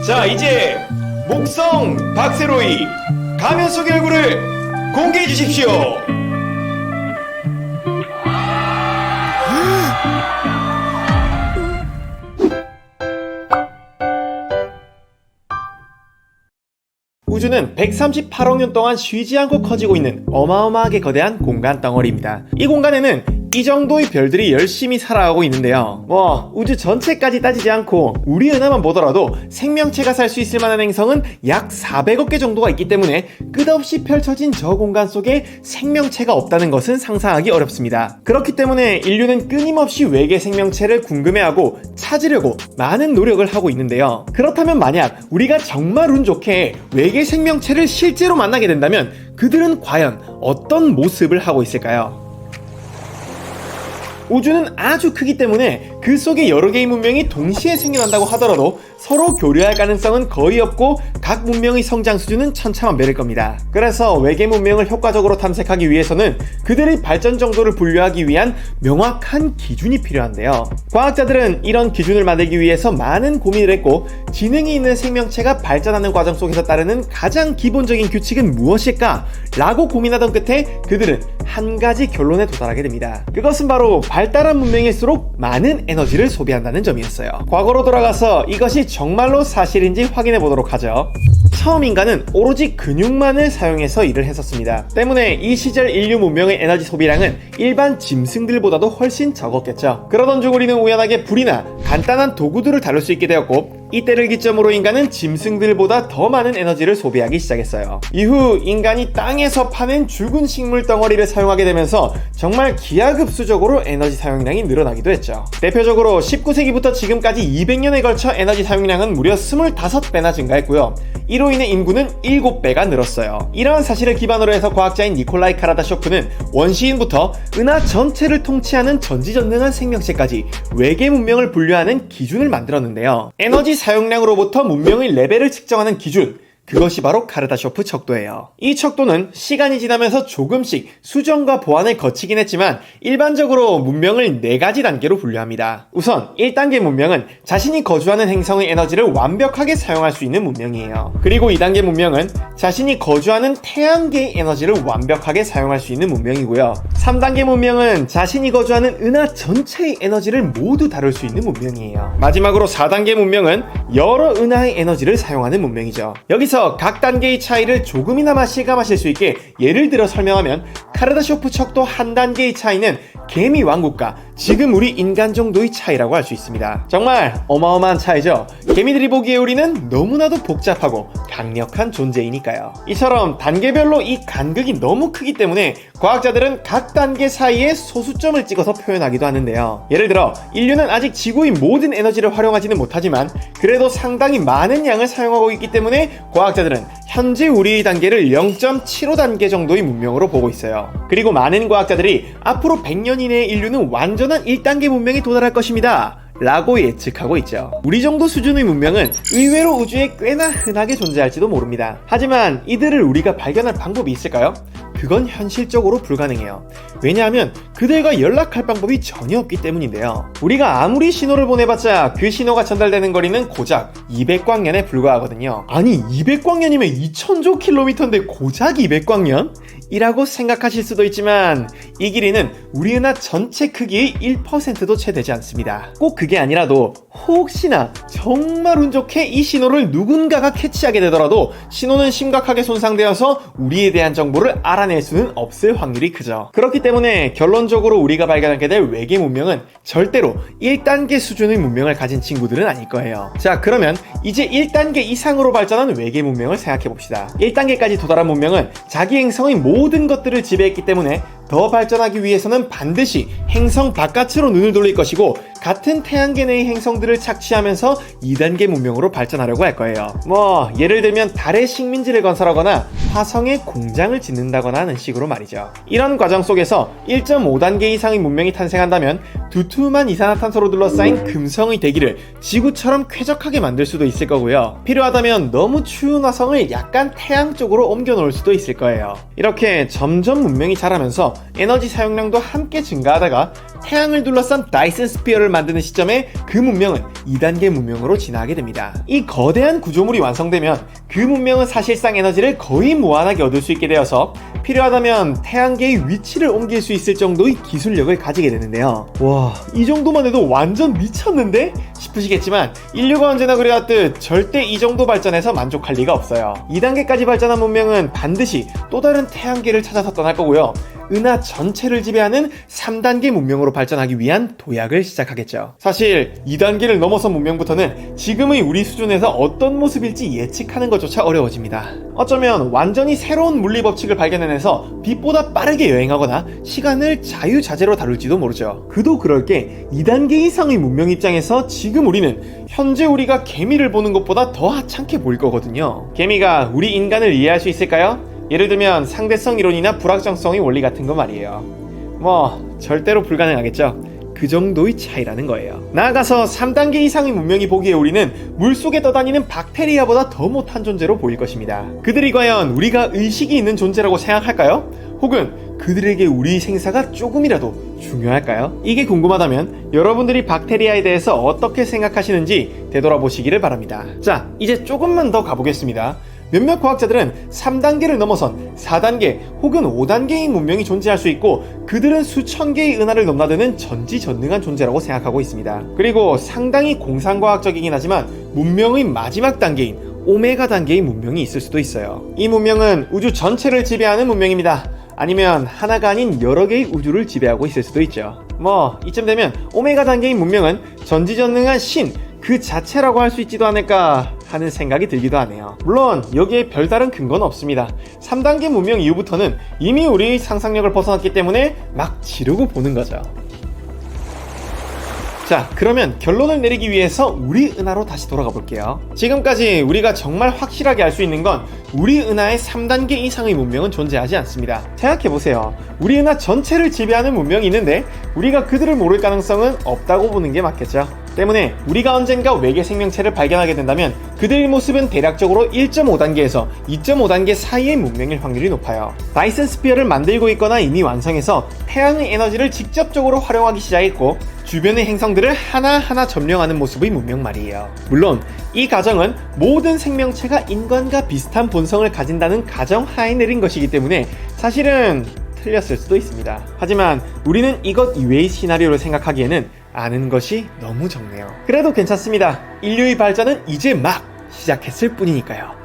자, 이제 목성 박세로이 가면 속의 얼굴을 공개해 주십시오. 우주는 138억 년 동안 쉬지 않고 커지고 있는 어마어마하게 거대한 공간 덩어리입니다. 이 공간에는 이 정도의 별들이 열심히 살아가고 있는데요. 우주 전체까지 따지지 않고 우리 은하만 보더라도 생명체가 살 수 있을 만한 행성은 약 400억 개 정도가 있기 때문에 끝없이 펼쳐진 저 공간 속에 생명체가 없다는 것은 상상하기 어렵습니다. 그렇기 때문에 인류는 끊임없이 외계 생명체를 궁금해하고 찾으려고 많은 노력을 하고 있는데요. 그렇다면 만약 우리가 정말 운 좋게 외계 생명체를 실제로 만나게 된다면 그들은 과연 어떤 모습을 하고 있을까요? 우주는 아주 크기 때문에 그 속에 여러 개의 문명이 동시에 생겨난다고 하더라도 서로 교류할 가능성은 거의 없고 각 문명의 성장 수준은 천차만별일 겁니다. 그래서 외계 문명을 효과적으로 탐색하기 위해서는 그들의 발전 정도를 분류하기 위한 명확한 기준이 필요한데요. 과학자들은 이런 기준을 만들기 위해서 많은 고민을 했고 지능이 있는 생명체가 발전하는 과정 속에서 따르는 가장 기본적인 규칙은 무엇일까? 라고 고민하던 끝에 그들은 한 가지 결론에 도달하게 됩니다. 그것은 바로 발달한 문명일수록 많은 에너지를 소비한다는 점이었어요. 과거로 돌아가서 이것이 정말로 사실인지 확인해 보도록 하죠. 처음 인간은 오로지 근육만을 사용해서 일을 했었습니다. 때문에 이 시절 인류 문명의 에너지 소비량은 일반 짐승들보다도 훨씬 적었겠죠. 그러던 중 우리는 우연하게 불이나 간단한 도구들을 다룰 수 있게 되었고 이때를 기점으로 인간은 짐승들보다 더 많은 에너지를 소비하기 시작했어요. 이후 인간이 땅에서 파낸 죽은 식물 덩어리를 사용하게 되면서 정말 기하급수적으로 에너지 사용량이 늘어나기도 했죠. 대표적으로 19세기부터 지금까지 200년에 걸쳐 에너지 사용량은 무려 25배나 증가했고요. 이로 인해 인구는 7배가 늘었어요. 이러한 사실을 기반으로 해서 과학자인 니콜라이 카라다쇼프는 원시인부터 은하 전체를 통치하는 전지전능한 생명체까지 외계 문명을 분류하는 기준을 만들었는데요. 에너지 사용량으로부터 문명의 레벨을 측정하는 기준, 그것이 바로 카르다쇼프 척도예요. 이 척도는 시간이 지나면서 조금씩 수정과 보완을 거치긴 했지만 일반적으로 문명을 4가지 단계로 분류합니다. 우선 1단계 문명은 자신이 거주하는 행성의 에너지를 완벽하게 사용할 수 있는 문명이에요. 그리고 2단계 문명은 자신이 거주하는 태양계의 에너지를 완벽하게 사용할 수 있는 문명이고요. 3단계 문명은 자신이 거주하는 은하 전체의 에너지를 모두 다룰 수 있는 문명이에요. 마지막으로 4단계 문명은 여러 은하의 에너지를 사용하는 문명이죠. 여기서 각 단계의 차이를 조금이나마 실감하실 수 있게 예를 들어 설명하면 카르다쇼프 척도 한 단계의 차이는 개미 왕국과 지금 우리 인간 정도의 차이라고 할 수 있습니다. 정말 어마어마한 차이죠. 개미들이 보기에 우리는 너무나도 복잡하고 강력한 존재이니까요. 이처럼 단계별로 이 간극이 너무 크기 때문에 과학자들은 각 단계 사이에 소수점을 찍어서 표현하기도 하는데요. 예를 들어 인류는 아직 지구의 모든 에너지를 활용하지는 못하지만 그래도 상당히 많은 양을 사용하고 있기 때문에 과학자들은 현재 우리의 단계를 0.75단계 정도의 문명으로 보고 있어요. 그리고 많은 과학자들이 앞으로 100년 이내에 인류는 완전한 1단계 문명에 도달할 것입니다 라고 예측하고 있죠. 우리 정도 수준의 문명은 의외로 우주에 꽤나 흔하게 존재할지도 모릅니다. 하지만 이들을 우리가 발견할 방법이 있을까요? 그건 현실적으로 불가능해요. 왜냐하면 그들과 연락할 방법이 전혀 없기 때문인데요. 우리가 아무리 신호를 보내봤자 그 신호가 전달되는 거리는 고작 200광년에 불과하거든요. 아니 200광년이면 2000조 킬로미터인데 고작 200광년? 이라고 생각하실 수도 있지만 이 길이는 우리 은하 전체 크기의 1%도 채 되지 않습니다. 꼭 그게 아니라도 혹시나 정말 운 좋게 이 신호를 누군가가 캐치하게 되더라도 신호는 심각하게 손상되어서 우리에 대한 정보를 알아낼 수는 없을 확률이 크죠. 그렇기 때문에 결론적으로 우리가 발견하게 될 외계 문명은 절대로 1단계 수준의 문명을 가진 친구들은 아닐 거예요. 자, 그러면 이제 1단계 이상으로 발전한 외계 문명을 생각해봅시다. 1단계까지 도달한 문명은 자기 행성의 모든 것들을 지배했기 때문에 더 발전하기 위해서는 반드시 행성 바깥으로 눈을 돌릴 것이고 같은 태양계 내의 행성들을 착취하면서 2단계 문명으로 발전하려고 할 거예요. 예를 들면 달에 식민지를 건설하거나 화성에 공장을 짓는다거나 하는 식으로 말이죠. 이런 과정 속에서 1.5단계 이상의 문명이 탄생한다면 두툼한 이산화탄소로 둘러싸인 금성의 대기를 지구처럼 쾌적하게 만들 수도 있을 거고요. 필요하다면 너무 추운 화성을 약간 태양 쪽으로 옮겨 놓을 수도 있을 거예요. 이렇게 점점 문명이 자라면서 에너지 사용량도 함께 증가하다가 태양을 둘러싼 다이슨 스피어를 만드는 시점에 그 문명은 2단계 문명으로 진화하게 됩니다. 이 거대한 구조물이 완성되면 그 문명은 사실상 에너지를 거의 무한하게 얻을 수 있게 되어서 필요하다면 태양계의 위치를 옮길 수 있을 정도의 기술력을 가지게 되는데요. 와, 이 정도만 해도 완전 미쳤는데? 싶으시겠지만 인류가 언제나 그래왔듯 절대 이 정도 발전해서 만족할 리가 없어요. 2단계까지 발전한 문명은 반드시 또 다른 태양계를 찾아서 떠날 거고요. 은하 전체를 지배하는 3단계 문명으로 발전하기 위한 도약을 시작하겠죠. 사실 2단계를 넘어선 문명부터는 지금의 우리 수준에서 어떤 모습일지 예측하는 것조차 어려워집니다. 어쩌면 완전히 새로운 물리 법칙을 발견해내서 빛보다 빠르게 여행하거나 시간을 자유자재로 다룰지도 모르죠. 그도 그럴 게 2단계 이상의 문명 입장에서 지금 우리는 현재 우리가 개미를 보는 것보다 더 하찮게 보일 거거든요. 개미가 우리 인간을 이해할 수 있을까요? 예를 들면 상대성 이론이나 불확정성의 원리 같은 거 말이에요. 뭐 절대로 불가능하겠죠. 그 정도의 차이라는 거예요. 나아가서 3단계 이상의 문명이 보기에 우리는 물속에 떠다니는 박테리아보다 더 못한 존재로 보일 것입니다. 그들이 과연 우리가 의식이 있는 존재라고 생각할까요? 혹은 그들에게 우리 생사가 조금이라도 중요할까요? 이게 궁금하다면 여러분들이 박테리아에 대해서 어떻게 생각하시는지 되돌아보시기를 바랍니다. 자, 이제 조금만 더 가보겠습니다. 몇몇 과학자들은 3단계를 넘어선 4단계 혹은 5단계의 문명이 존재할 수 있고 그들은 수천 개의 은하를 넘나드는 전지전능한 존재라고 생각하고 있습니다. 그리고 상당히 공상과학적이긴 하지만 문명의 마지막 단계인 오메가 단계의 문명이 있을 수도 있어요. 이 문명은 우주 전체를 지배하는 문명입니다. 아니면 하나가 아닌 여러 개의 우주를 지배하고 있을 수도 있죠. 뭐 이쯤 되면 오메가 단계의 문명은 전지전능한 신 그 자체라고 할 수 있지도 않을까 하는 생각이 들기도 하네요. 물론 여기에 별다른 근거는 없습니다. 3단계 문명 이후부터는 이미 우리의 상상력을 벗어났기 때문에 막 지르고 보는 거죠. 자, 그러면 결론을 내리기 위해서 우리 은하로 다시 돌아가 볼게요. 지금까지 우리가 정말 확실하게 알 수 있는 건 우리 은하의 3단계 이상의 문명은 존재하지 않습니다. 생각해보세요. 우리 은하 전체를 지배하는 문명이 있는데 우리가 그들을 모를 가능성은 없다고 보는 게 맞겠죠. 때문에 우리가 언젠가 외계 생명체를 발견하게 된다면 그들의 모습은 대략적으로 1.5단계에서 2.5단계 사이의 문명일 확률이 높아요. 다이슨 스피어를 만들고 있거나 이미 완성해서 태양의 에너지를 직접적으로 활용하기 시작했고 주변의 행성들을 하나하나 점령하는 모습의 문명 말이에요. 물론 이 가정은 모든 생명체가 인간과 비슷한 본성을 가진다는 가정 하에 내린 것이기 때문에 사실은 틀렸을 수도 있습니다. 하지만 우리는 이것 이외의 시나리오를 생각하기에는 아는 것이 너무 적네요. 그래도 괜찮습니다. 인류의 발전은 이제 막 시작했을 뿐이니까요.